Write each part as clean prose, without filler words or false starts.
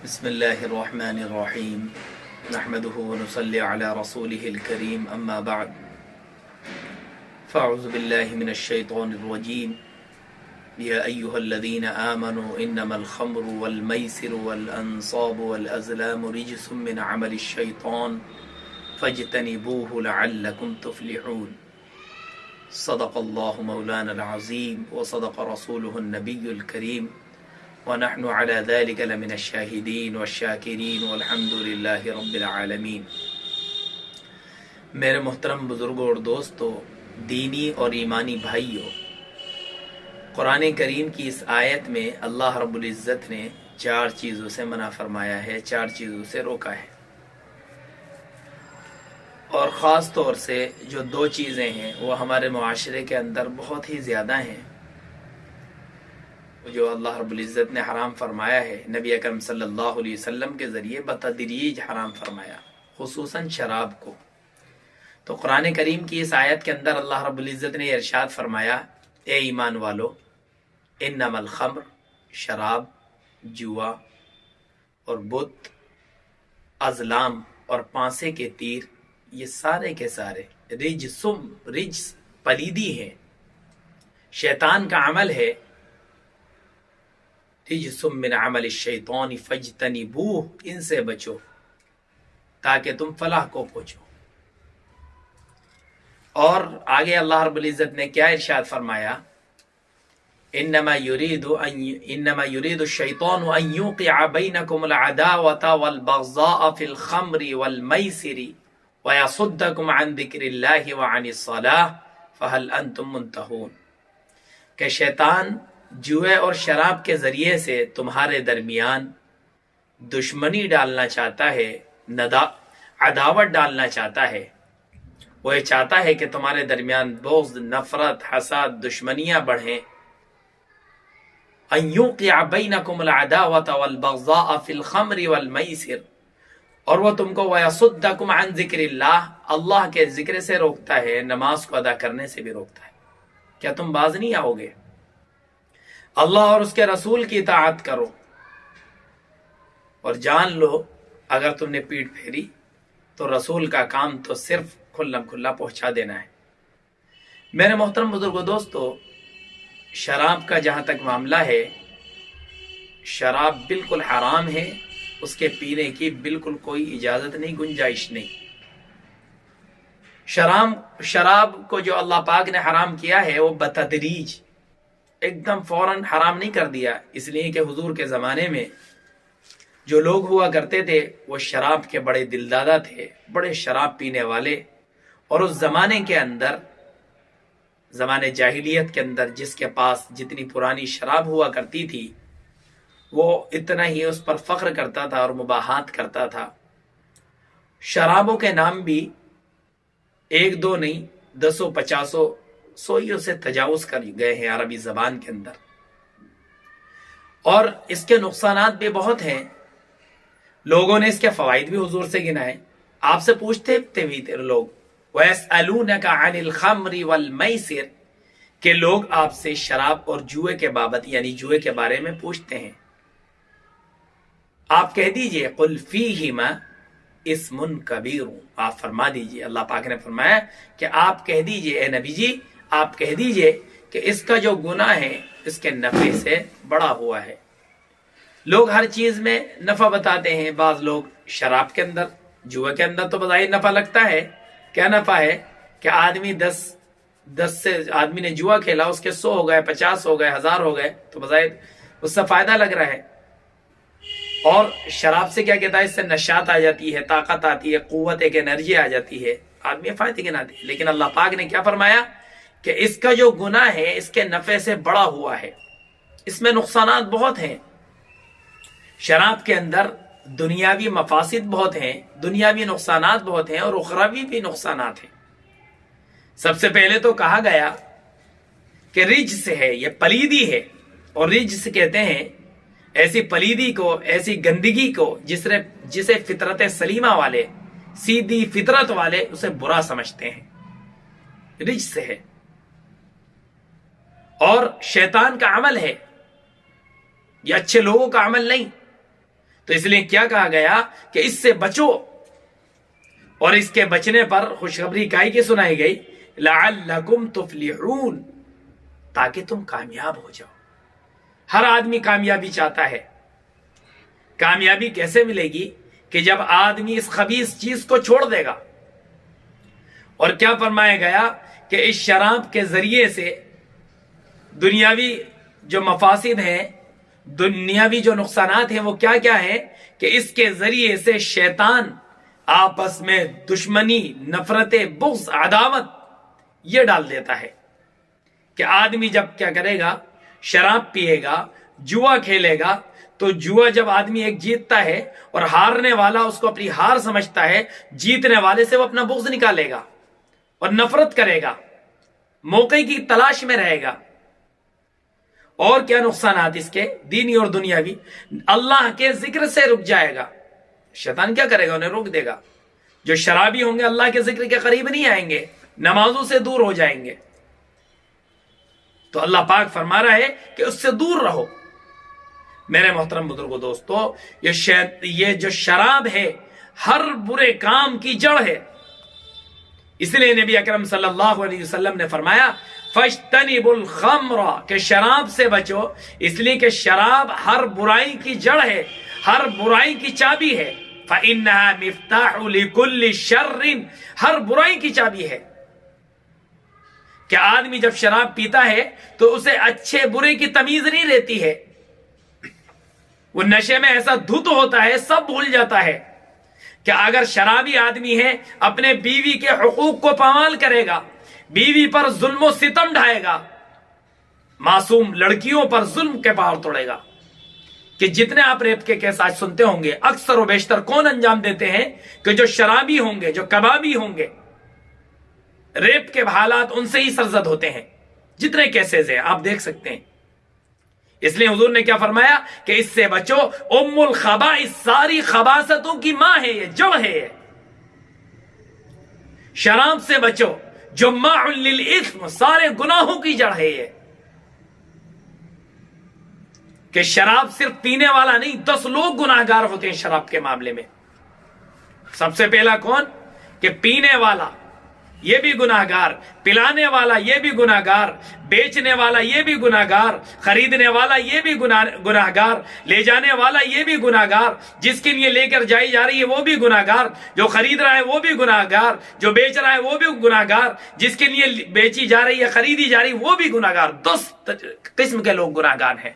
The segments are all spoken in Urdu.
بسم الله الرحمن الرحيم نحمده ونصلي على رسوله الكريم أما بعد فأعوذ بالله من الشيطان الرجيم يا أيها الذين آمنوا إنما الخمر والميسر والأنصاب والأزلام رجس من عمل الشيطان فاجتنبوه لعلكم تفلحون صدق الله مولانا العظيم وصدق رسوله النبي الكريم ونحن على ذلك لمن الشاهدين والشاكرين والحمد لله رب العالمین۔ میرے محترم بزرگوں اور دوستو، دینی اور ایمانی بھائیوں، قرآن کریم کی اس آیت میں اللہ رب العزت نے 4 چیزوں سے منع فرمایا ہے، 4 چیزوں سے روکا ہے، اور خاص طور سے جو 2 چیزیں ہیں وہ ہمارے معاشرے کے اندر بہت ہی زیادہ ہیں، جو اللہ رب العزت نے حرام فرمایا ہے، نبی اکرم صلی اللہ علیہ وسلم کے ذریعے بتدریج حرام فرمایا، خصوصاً شراب کو۔ تو قرآن کریم کی اس آیت کے اندر اللہ رب العزت نے ارشاد فرمایا، اے ایمان والو، انما الخمر، شراب، جوا اور بت، ازلام اور پانسے کے تیر، یہ سارے کے سارے رجس پلیدی ہے، شیطان کا عمل ہے، رجس من عمل الشیطان فاجتنبوہ، ان سے بچو تاکہ تم فلاح کو پہنچو۔ اور آگے اللہ رب العزت نے کیا ارشاد فرمایا، انما يريد الشیطان ان يوقع بینکم العداوة والبغضاء فی الخمر والمیسر ویصدکم عن ذکر اللہ وعن الصلاة فہل انتم منتہون، کہ شیطان جوئے اور شراب کے ذریعے سے تمہارے درمیان دشمنی ڈالنا چاہتا ہے، عداوت ڈالنا چاہتا ہے، وہ یہ چاہتا ہے کہ تمہارے درمیان بغض، نفرت، حسد، دشمنیاں بڑھیں۔ ان یوقع بینکم العداوۃ والبغضاء فی الخمر والمیسر، اور وہ تم کو ویصدکم عن ذکر اللہ، اللہ کے ذکر سے روکتا ہے، نماز کو ادا کرنے سے بھی روکتا ہے۔ کیا تم باز نہیں آؤ گے؟ اللہ اور اس کے رسول کی اطاعت کرو، اور جان لو اگر تم نے پیٹھ پھیری تو رسول کا کام تو صرف کھلم کھلا پہنچا دینا ہے۔ میرے محترم بزرگوں دوستو، شراب کا جہاں تک معاملہ ہے، شراب بالکل حرام ہے، اس کے پینے کی بالکل کوئی اجازت نہیں، گنجائش نہیں۔ شراب کو جو اللہ پاک نے حرام کیا ہے وہ بتدریج، ایک دم فوراً حرام نہیں کر دیا، اس لیے کہ حضور کے زمانے میں جو لوگ ہوا کرتے تھے وہ شراب کے بڑے دلدادہ تھے، بڑے شراب پینے والے، اور اس زمانے کے اندر، زمانے جاہلیت کے اندر، جس کے پاس جتنی پرانی شراب ہوا کرتی تھی وہ اتنا ہی اس پر فخر کرتا تھا اور مباحات کرتا تھا۔ شرابوں کے نام بھی 1 2 نہیں، 10 50 100 سے تجاوز کر گئے ہیں عربی زبان کے اندر، اور اس کے نقصانات بھی بہت ہیں، لوگوں نے اس کے فوائد بھی حضور سے گنائے۔ آپ سے پوچھتے بھی تھے لوگ، وَيَسْأَلُونَكَ عَنِ الْخَمْرِ وَالْمَيْسِرِ، کہ لوگ آپ سے شراب اور جوئے کے بابت، یعنی جوئے کے بارے میں پوچھتے ہیں۔ آپ کہہ دیجئے قُلْ فِيهِمَا اسم کبیر، آپ فرما دیجئے، اللہ پاک نے فرمایا کہ آپ کہہ دیجئے، اے نبی جی آپ کہہ دیجئے کہ اس کا جو گناہ ہے اس کے نفع سے بڑا ہوا ہے۔ لوگ ہر چیز میں نفع بتاتے ہیں، بعض لوگ شراب کے اندر، جوئے کے اندر تو بظاہر نفع لگتا ہے، کیا نفع ہے کہ آدمی 10 سے آدمی نے جوا کھیلا، اس کے 100 ہو گئے، 50 ہو گئے، 1000 ہو گئے، تو بظاہر اس سے فائدہ لگ رہا ہے۔ اور شراب سے کیا کہتا ہے، اس سے نشاط آ جاتی ہے، طاقت آتی ہے، قوت، ایک انرجی آ جاتی ہے، آدمی فائدے گناتے ہیں۔ لیکن اللہ پاک نے کیا فرمایا کہ اس کا جو گناہ ہے اس کے نفع سے بڑا ہوا ہے، اس میں نقصانات بہت ہیں۔ شراب کے اندر دنیاوی مفاسد بہت ہیں، دنیاوی نقصانات بہت ہیں، اور اخروی بھی نقصانات ہیں۔ سب سے پہلے تو کہا گیا کہ رجس ہے، یہ پلیدی ہے، اور رجس کہتے ہیں ایسی پلیدی کو، ایسی گندگی کو جسے فطرت سلیمہ والے، سیدھی فطرت والے اسے برا سمجھتے ہیں، رجس ہے، اور شیطان کا عمل ہے، یہ اچھے لوگوں کا عمل نہیں۔ تو اس لیے کیا کہا گیا کہ اس سے بچو، اور اس کے بچنے پر خوشخبری کائی کی سنائی گئی، لعلکم تفلحون، تاکہ تم کامیاب ہو جاؤ۔ ہر آدمی کامیابی چاہتا ہے۔ کامیابی کیسے ملے گی؟ کہ جب آدمی اس خبیث چیز کو چھوڑ دے گا۔ اور کیا فرمایا گیا کہ اس شراب کے ذریعے سے دنیاوی جو مفاسد ہیں، دنیاوی جو نقصانات ہیں، وہ کیا کیا ہیں کہ اس کے ذریعے سے شیطان آپس میں دشمنی، نفرت، بغض، عداوت یہ ڈال دیتا ہے کہ آدمی جب کیا کرے گا، شراب پیے گا، جوا کھیلے گا، تو جوا جب آدمی ایک جیتتا ہے اور ہارنے والا اس کو اپنی ہار سمجھتا ہے، جیتنے والے سے وہ اپنا بغض نکالے گا اور نفرت کرے گا، موقع کی تلاش میں رہے گا۔ اور کیا نقصانات اس کے دینی اور دنیاوی؟ اللہ کے ذکر سے رک جائے گا۔ شیطان کیا کرے گا؟ انہیں روک دے گا۔ جو شرابی ہوں گے اللہ کے ذکر کے قریب نہیں آئیں گے، نمازوں سے دور ہو جائیں گے۔ تو اللہ پاک فرما رہا ہے کہ اس سے دور رہو۔ میرے محترم بزرگوں، دوستو، یہ جو شراب ہے ہر برے کام کی جڑ ہے۔ اس لیے نبی اکرم صلی اللہ علیہ وسلم نے فرمایا فَاجْتَنِبُوا الْخَمْرَ، کہ شراب سے بچو، اس لیے کہ شراب ہر برائی کی جڑ ہے، ہر برائی کی چابی ہے۔ فَإِنَّهَا مِفْتَاحُ لِكُلِّ شَرٍ، ہر برائی کی چابی ہے۔ کہ آدمی جب شراب پیتا ہے تو اسے اچھے برے کی تمیز نہیں رہتی ہے، وہ نشے میں ایسا دھت ہوتا ہے، سب بھول جاتا ہے۔ کہ اگر شرابی آدمی ہے اپنے بیوی کے حقوق کو پامال کرے گا، بیوی پر ظلم و ستم ڈھائے گا، معصوم لڑکیوں پر ظلم کے پہاڑ توڑے گا۔ کہ جتنے آپ ریپ کے کیس آج سنتے ہوں گے، اکثر و بیشتر کون انجام دیتے ہیں؟ کہ جو شرابی ہوں گے، جو کبابی ہوں گے۔ ریپ کے حالات ان سے ہی سرزد ہوتے ہیں۔ جتنے کیسز ہیں آپ دیکھ سکتے ہیں۔ اس لیے حضور نے کیا فرمایا کہ اس سے بچو، ام الخبائث، ساری خباثتوں کی ماں ہے، یہ جڑ ہے۔ یہ شراب سے بچو، جماع للإثم، سارے گناہوں کی جڑ ہے یہ۔ کہ شراب صرف پینے والا نہیں، 10 لوگ گناہگار ہوتے ہیں شراب کے معاملے میں۔ سب سے پہلا کون؟ کہ پینے والا یہ بھی گناہگار، پلانے والا یہ بھی گناہگار، بیچنے والا یہ بھی گناہگار، خریدنے والا یہ بھی گناہگار، لے جانے والا یہ بھی گناہگار، جس کے لیے لے کر جائی جا رہی ہے وہ بھی گناہگار، جو خرید رہا ہے وہ بھی گناہگار، جو بیچ رہا ہے وہ بھی گناہگار، جس کے لیے بیچی جا رہی ہے، خریدی جا رہی ہے وہ بھی گناہگار۔ 10 قسم کے لوگ گناہگار ہیں۔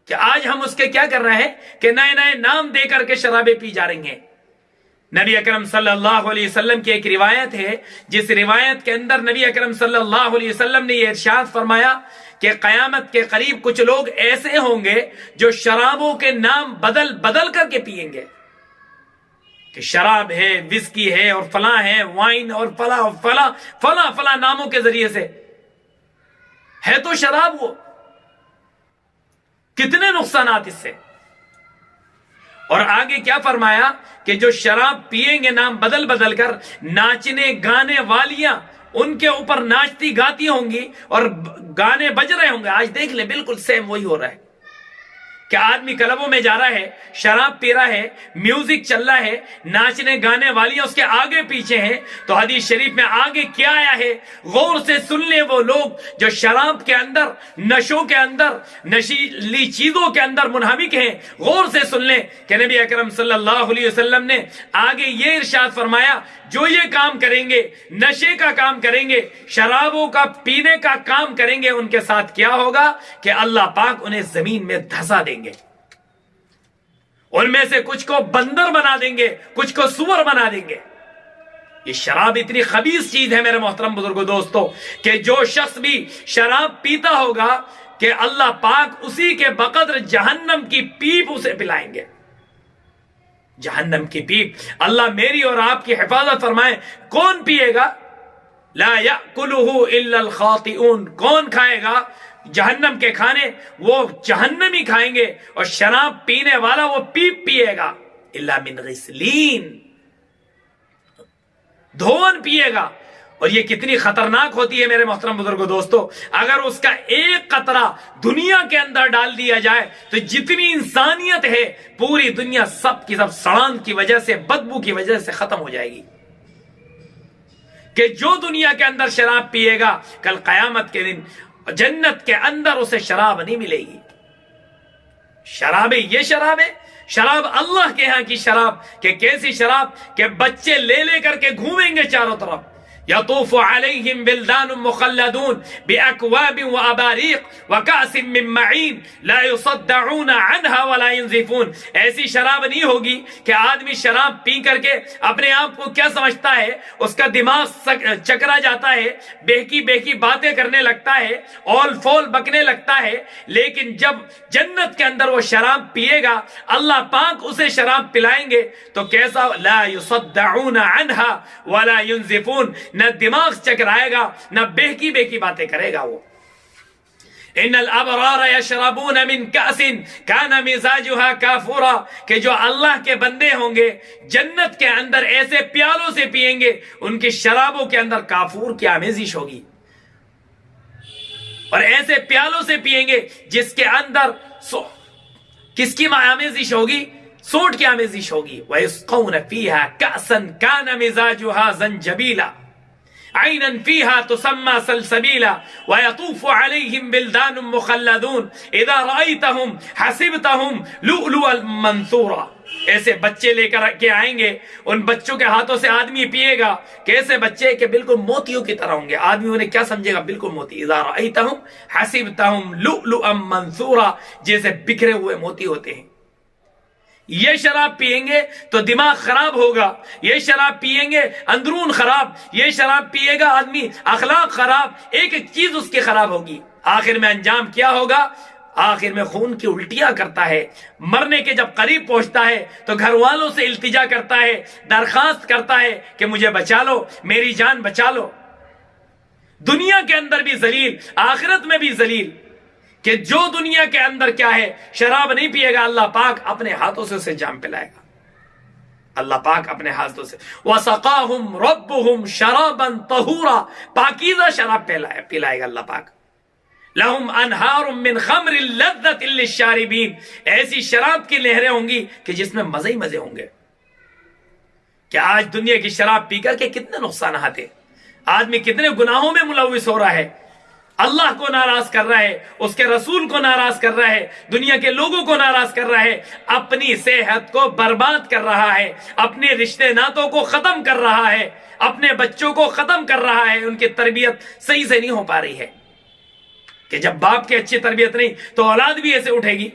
کہ آج ہم اس کے کیا کر رہے ہیں کہ نئے نئے نام دے کر کے شرابیں پی جا رہی ہیں۔ نبی اکرم صلی اللہ علیہ وسلم کی ایک روایت ہے، جس روایت کے اندر نبی اکرم صلی اللہ علیہ وسلم نے یہ ارشاد فرمایا کہ قیامت کے قریب کچھ لوگ ایسے ہوں گے جو شرابوں کے نام بدل بدل کر کے پیئیں گے۔ کہ شراب ہے، وسکی ہے، اور فلاں ہے، وائن، اور فلاں فلاں فلاں فلاں ناموں کے ذریعے سے ہے تو شراب وہ۔ کتنے نقصانات اس سے۔ اور آگے کیا فرمایا کہ جو شراب پیئیں گے نام بدل بدل کر، ناچنے گانے والیاں ان کے اوپر ناچتی گاتی ہوں گی اور گانے بج رہے ہوں گے۔ آج دیکھ لیں بالکل سیم وہی ہو رہا ہے کہ آدمی کلبوں میں جا رہا ہے، شراب پی رہا ہے، میوزک چل رہا ہے، ناچنے گانے والیاں اس کے آگے پیچھے ہیں۔ تو حدیث شریف میں آگے کیا آیا ہے غور سے سن لیں۔ وہ لوگ جو شراب کے اندر، نشوں کے اندر، نشیلی چیزوں کے اندر منہمک ہیں، غور سے سن لیں کہ نبی اکرم صلی اللہ علیہ وسلم نے آگے یہ ارشاد فرمایا، جو یہ کام کریں گے، نشے کا کام کریں گے، شرابوں کا پینے کا کام کریں گے، ان کے ساتھ کیا ہوگا کہ اللہ پاک انہیں زمین میں دھسا دیں گے۔ ان میں سے کچھ کو بندر بنا دیں گے، کچھ کو سور بنا دیں گے۔ یہ شراب اتنی خبیث چیز ہے میرے محترم بزرگوں، دوستو، کہ جو شخص بھی شراب پیتا ہوگا کہ اللہ پاک اسی کے بقدر جہنم کی پیپ اسے پلائیں گے۔ جہنم کی پیپ، اللہ میری اور آپ کی حفاظت فرمائے۔ کون پیے گا؟ لا یأکلہ الا الخاطئون، کون کھائے گا جہنم کے کھانے؟ وہ جہنمی کھائیں گے۔ اور شراب پینے والا وہ پیپ پیے گا، الا من غسلین، دھون پیے گا۔ اور یہ کتنی خطرناک ہوتی ہے میرے محترم بزرگوں دوستو، اگر اس کا ایک قطرہ دنیا کے اندر ڈال دیا جائے تو جتنی انسانیت ہے پوری دنیا سب کی سب سڑان کی وجہ سے، بدبو کی وجہ سے ختم ہو جائے گی۔ کہ جو دنیا کے اندر شراب پیے گا کل قیامت کے دن جنت کے اندر اسے شراب نہیں ملے گی۔ شراب یہ شراب ہے، شراب اللہ کے ہاں کی شراب، کہ کیسی شراب کہ بچے لے لے کر کے گھومیں گے چاروں طرف۔ یطوف علیہم بلدان مخلدون باکواب واباریق وکأس من معین لا یصدعون عنها ولا ينزفون۔ ایسی شراب نہیں ہوگی کہ آدمی شراب پی کر کے اپنے آپ کو کیا سمجھتا ہے، اس کا دماغ چکرا جاتا ہے، بہکی بہکی باتیں کرنے لگتا ہے، اول فول بکنے لگتا ہے، لیکن جب جنت کے اندر وہ شراب پیے گا اللہ پاک اسے شراب پلائیں گے تو کیسا، لا یصدعون عنها ولا ينزفون، نہ دماغ چکرائے گا نہ بہکی بہکی باتیں کرے گا وہ۔ ان الابرار یشربون من کأس کان مزاجها کافورا، کہ جو اللہ کے بندے ہوں گے جنت کے اندر ایسے پیالوں سے پیئیں گے ان کی شرابوں کے اندر کافور کی آمیزش ہوگی، اور ایسے پیالوں سے پیئیں گے جس کے اندر کس کی آمیزش ہوگی، سونٹ کی آمیزش ہوگی۔ وَيُسْقَوْنَ فِيهَا كَأْسًا كَانَ مِزَاجُهَا زَنْجَبِيلًا عَيْنًا فِيهَا تُسَمَّى سَلْسَبِيلًا وَيَطُوفُ عَلَيْهِمْ بِلْدَانٌ مُخَلَّدُونَ إِذَا رَأَيْتَهُمْ حَسِبْتَهُمْ لُؤْلُؤًا مَنْثُورًا۔ ایسے بچے لے کر کے آئیں گے، ان بچوں کے ہاتھوں سے آدمی پیے گا، کیسے بچے کہ بالکل موتیوں کی طرح ہوں گے، آدمی انہیں کیا سمجھے گا، بالکل موتی۔ اذا رأیتہم حسبتہم لؤلؤا منثورا، جیسے بکھرے ہوئے موتی ہوتے ہیں۔ یہ شراب پیئیں گے تو دماغ خراب ہوگا، یہ شراب پیئیں گے اندرون خراب، یہ شراب پیے گا آدمی اخلاق خراب، ایک ایک چیز اس کی خراب ہوگی۔ آخر میں انجام کیا ہوگا، آخر میں خون کی الٹیاں کرتا ہے، مرنے کے جب قریب پہنچتا ہے تو گھر والوں سے التجا کرتا ہے، درخواست کرتا ہے کہ مجھے بچا لو، میری جان بچا لو۔ دنیا کے اندر بھی ذلیل، آخرت میں بھی ذلیل، کہ جو دنیا کے اندر کیا ہے شراب نہیں پیے گا اللہ پاک اپنے ہاتھوں سے اسے جام پلائے گا، اللہ پاک اپنے ہاتھوں سے۔ وَسَقَاهُمْ رَبُّهُمْ شَرَابًا طَهُورًا، پاکیزہ شراب پلائے گا اللہ پاک۔ لَهُمْ أَنْهَارٌ مِّنْ خَمْرٍ لَذَّةٍ لِلشَّارِبِينَ، ایسی شراب کی نہریں ہوں گی کہ جس میں مزے ہی مزے ہوں گے۔ کہ آج دنیا کی شراب پی کر کے کتنے نقصانات ہیں، آدمی کتنے گناہوں میں ملوث ہو رہا ہے، اللہ کو ناراض کر رہا ہے، اس کے رسول کو ناراض کر رہا ہے، دنیا کے لوگوں کو ناراض کر رہا ہے، اپنی صحت کو برباد کر رہا ہے، اپنے رشتے ناتوں کو ختم کر رہا ہے، اپنے بچوں کو ختم کر رہا ہے، ان کی تربیت صحیح سے نہیں ہو پا رہی ہے۔ کہ جب باپ کی اچھی تربیت نہیں تو اولاد بھی ایسے اٹھے گی۔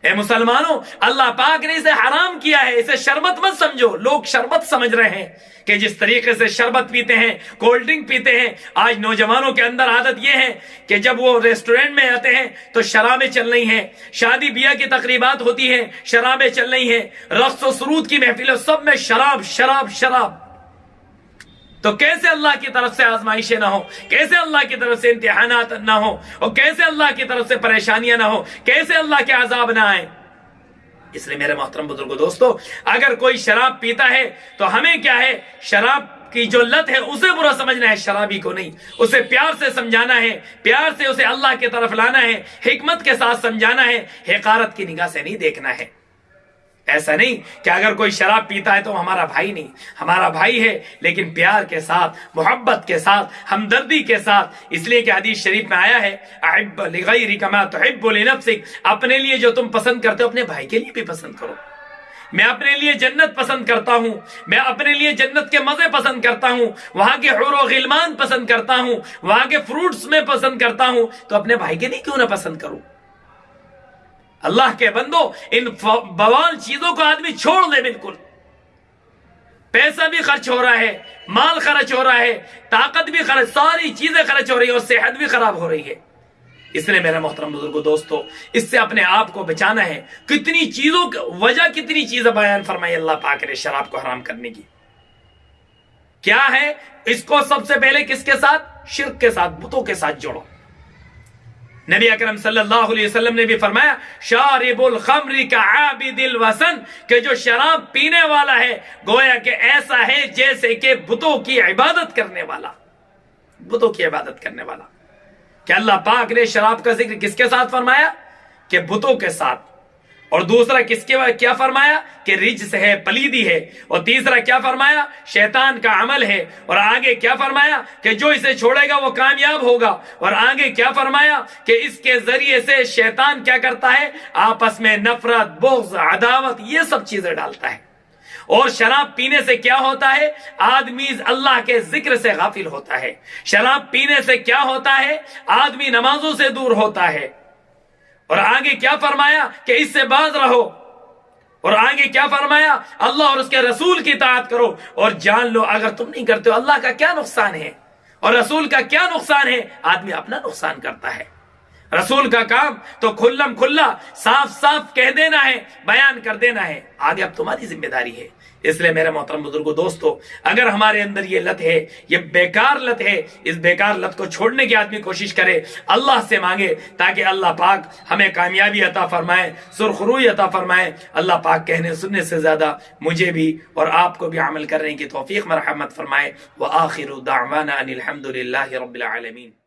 اے مسلمانوں، اللہ پاک نے اسے حرام کیا ہے، اسے شربت مت سمجھو، لوگ شربت سمجھ رہے ہیں کہ جس طریقے سے شربت پیتے ہیں، کولڈ ڈرنک پیتے ہیں، آج نوجوانوں کے اندر عادت یہ ہے کہ جب وہ ریسٹورنٹ میں آتے ہیں تو شرابیں چل رہی ہیں، شادی بیاہ کی تقریبات ہوتی ہیں شرابیں چل رہی ہیں، رقص و سرود کی محفلیں، سب میں شراب شراب شراب۔ تو کیسے اللہ کی طرف سے آزمائشیں نہ ہو، کیسے اللہ کی طرف سے امتحانات نہ ہو، اور کیسے اللہ کی طرف سے پریشانیاں نہ ہو، کیسے اللہ کے عذاب نہ آئیں۔ اس لیے میرے محترم بزرگوں دوستو، اگر کوئی شراب پیتا ہے تو ہمیں کیا ہے، شراب کی جو لت ہے اسے برا سمجھنا ہے، شرابی کو نہیں، اسے پیار سے سمجھانا ہے، پیار سے اسے اللہ کی طرف لانا ہے، حکمت کے ساتھ سمجھانا ہے، حقارت کی نگاہ سے نہیں دیکھنا ہے۔ ایسا نہیں کہ اگر کوئی شراب پیتا ہے تو ہمارا بھائی نہیں، ہمارا بھائی ہے، لیکن پیار کے ساتھ، محبت کے ساتھ، ہمدردی کے ساتھ۔ اس لیے کہ حدیث شریف میں آیا ہے، احب لغیرک ما تحب لنفسک، اپنے لیے جو تم پسند کرتے ہو اپنے بھائی کے لیے بھی پسند کرو۔ میں اپنے لیے جنت پسند کرتا ہوں، میں اپنے لیے جنت کے مزے پسند کرتا ہوں، وہاں کے حور و غلمان پسند کرتا ہوں، وہاں کے فروٹس میں پسند کرتا ہوں، تو اپنے بھائی کے لیے کیوں نہ پسند کروں۔ اللہ کے بندو، ان بوال چیزوں کو آدمی چھوڑ دے، بالکل۔ پیسہ بھی خرچ ہو رہا ہے، مال خرچ ہو رہا ہے، طاقت بھی خرچ، ساری چیزیں خرچ ہو رہی ہے، اور صحت بھی خراب ہو رہی ہے۔ اس لیے میرے محترم بزرگوں دوستو، اس سے اپنے آپ کو بچانا ہے۔ کتنی چیزوں وجہ کتنی چیزیں بیان فرمائی اللہ پاک نے شراب کو حرام کرنے کی۔ کیا ہے؟ اس کو سب سے پہلے کس کے ساتھ؟ شرک کے ساتھ، بتوں کے ساتھ جوڑو۔ نبی اکرم صلی اللہ علیہ وسلم نے بھی فرمایا شارب الخمر کا عابد الوثن، کہ جو شراب پینے والا ہے گویا کہ ایسا ہے جیسے کہ بتوں کی عبادت کرنے والا، بتوں کی عبادت کرنے والا۔ کہ اللہ پاک نے شراب کا ذکر کس کے ساتھ فرمایا؟ کہ بتوں کے ساتھ۔ اور دوسرا کس کے کیا فرمایا؟ کہ رجس ہے، پلیدی ہے۔ اور تیسرا کیا فرمایا؟ شیطان کا عمل ہے۔ اور آگے کیا فرمایا؟ کہ جو اسے چھوڑے گا وہ کامیاب ہوگا۔ اور آگے کیا فرمایا؟ کہ اس کے ذریعے سے شیطان کیا کرتا ہے؟ آپس میں نفرت، بغض، عداوت، یہ سب چیزیں ڈالتا ہے۔ اور شراب پینے سے کیا ہوتا ہے؟ آدمی اللہ کے ذکر سے غافل ہوتا ہے۔ شراب پینے سے کیا ہوتا ہے؟ آدمی نمازوں سے دور ہوتا ہے۔ اور آگے کیا فرمایا؟ کہ اس سے باز رہو۔ اور آگے کیا فرمایا؟ اللہ اور اس کے رسول کی اطاعت کرو، اور جان لو اگر تم نہیں کرتے ہو اللہ کا کیا نقصان ہے اور رسول کا کیا نقصان ہے۔ آدمی اپنا نقصان کرتا ہے۔ رسول کا کام تو کھلم کھلا صاف صاف کہہ دینا ہے، بیان کر دینا ہے، آگے اب تمہاری ذمہ داری ہے۔ اس لیے میرے محترم بزرگو، دوستو، اگر ہمارے اندر یہ لت ہے، یہ بیکار لت ہے، اس بیکار لت کو چھوڑنے کی آدمی کوشش کرے، اللہ سے مانگے تاکہ اللہ پاک ہمیں کامیابی عطا فرمائے، سرخروئی عطا فرمائے۔ اللہ پاک کہنے سننے سے زیادہ مجھے بھی اور آپ کو بھی عمل کرنے کی توفیق مرحمت فرمائے۔ وآخر دعوانا ان الحمد للہ رب العالمین۔